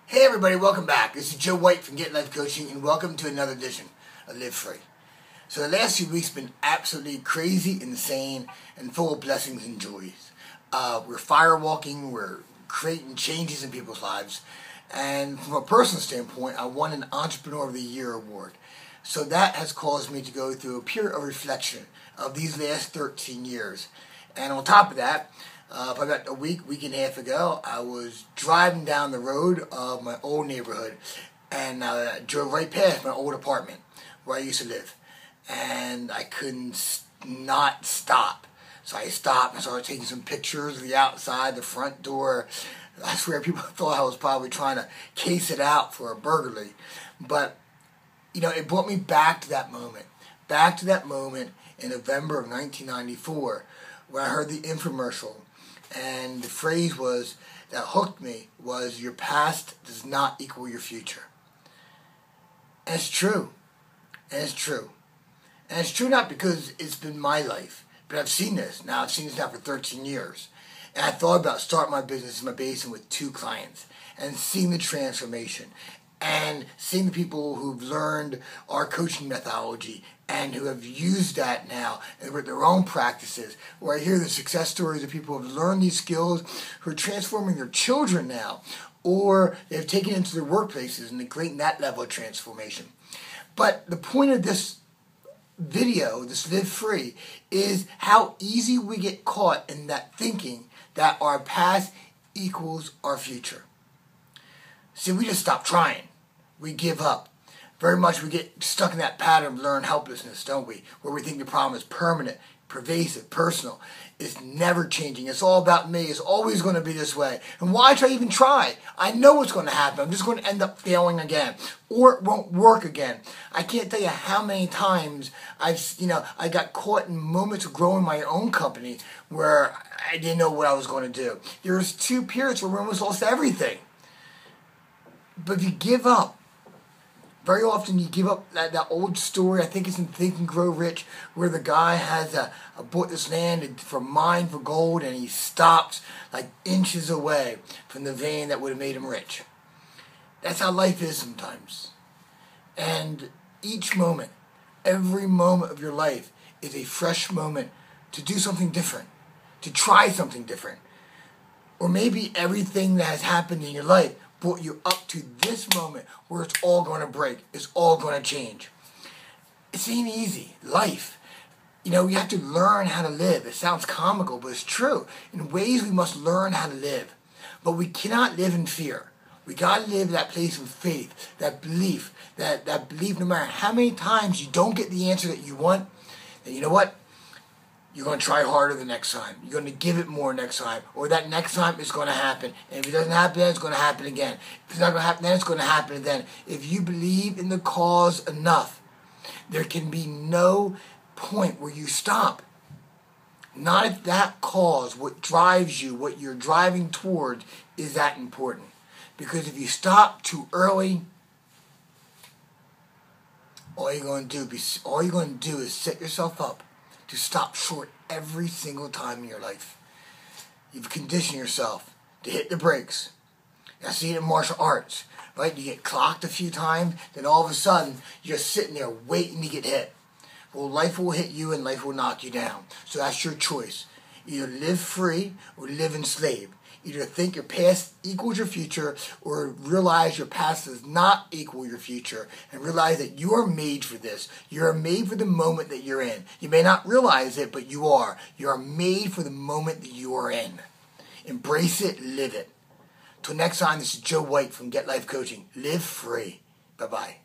Hey everybody, welcome back. This is Joe White from Get Life Coaching, and welcome to another edition of Live Free. So the last few weeks have been absolutely crazy, insane, and full of blessings and joys. We're firewalking, we're creating changes in people's lives, and from a personal standpoint, I won an Entrepreneur of the Year award. So that has caused me to go through a period of reflection of these last 13 years. And on top of that, probably about a week and a half ago, I was driving down the road of my old neighborhood, and I drove right past my old apartment where I used to live, and I couldn't not stop. So I stopped and started taking some pictures of the outside, the front door. I swear people thought I was probably trying to case it out for a burglary. But, you know, it brought me back to that moment. Back to that moment in November of 1994 when I heard the infomercial. And the phrase that hooked me was, your past does not equal your future. And it's true. And it's true. And it's true not because it's been my life, but I've seen this. Now, I've seen this now for 13 years. And I thought about starting my business in my basement with 2 clients and seeing the transformation and seeing the people who've learned our coaching methodology and who have used that now and with their own practices, where I hear the success stories of people who have learned these skills, who are transforming their children now, or they've taken it into their workplaces and they're creating that level of transformation. But the point of this video, this Live Free, is how easy we get caught in that thinking that our past equals our future. See, we just stop trying. We give up. Very much we get stuck in that pattern of learned helplessness, don't we? Where we think the problem is permanent, pervasive, personal. It's never changing. It's all about me. It's always going to be this way. And why should I even try? I know what's going to happen. I'm just going to end up failing again. Or it won't work again. I can't tell you how many times I got caught in moments of growing my own company where I didn't know what I was going to do. There was 2 periods where we almost lost everything. But if you give up, very often you give up that old story, I think it's in Think and Grow Rich, where the guy has bought this land for mine for gold, and he stops like inches away from the vein that would have made him rich. That's how life is sometimes. And each moment, every moment of your life is a fresh moment to do something different, to try something different. Or maybe everything that has happened in your life brought you up to this moment where it's all going to break. It's all going to change. It ain't easy. Life. You know, we have to learn how to live. It sounds comical, but it's true. In ways we must learn how to live. But we cannot live in fear. We got to live that place of faith, that belief, that belief no matter how many times you don't get the answer that you want, then you know what? You're going to try harder the next time. You're going to give it more next time. Or that next time it's going to happen. And if it doesn't happen then, it's going to happen again. If it's not going to happen then, it's going to happen then. If you believe in the cause enough, there can be no point where you stop. Not if that cause, what drives you, what you're driving toward, is that important. Because if you stop too early, all you're going to do is set yourself up to stop short every single time in your life. You've conditioned yourself to hit the brakes. I see it in martial arts, right? You get clocked a few times, then all of a sudden, you're just sitting there waiting to get hit. Well, life will hit you and life will knock you down. So that's your choice. Either live free or live enslaved. Either think your past equals your future or realize your past does not equal your future and realize that you are made for this. You are made for the moment that you're in. You may not realize it, but you are. You are made for the moment that you are in. Embrace it, live it. Till next time, this is Joe White from Get Life Coaching. Live free. Bye-bye.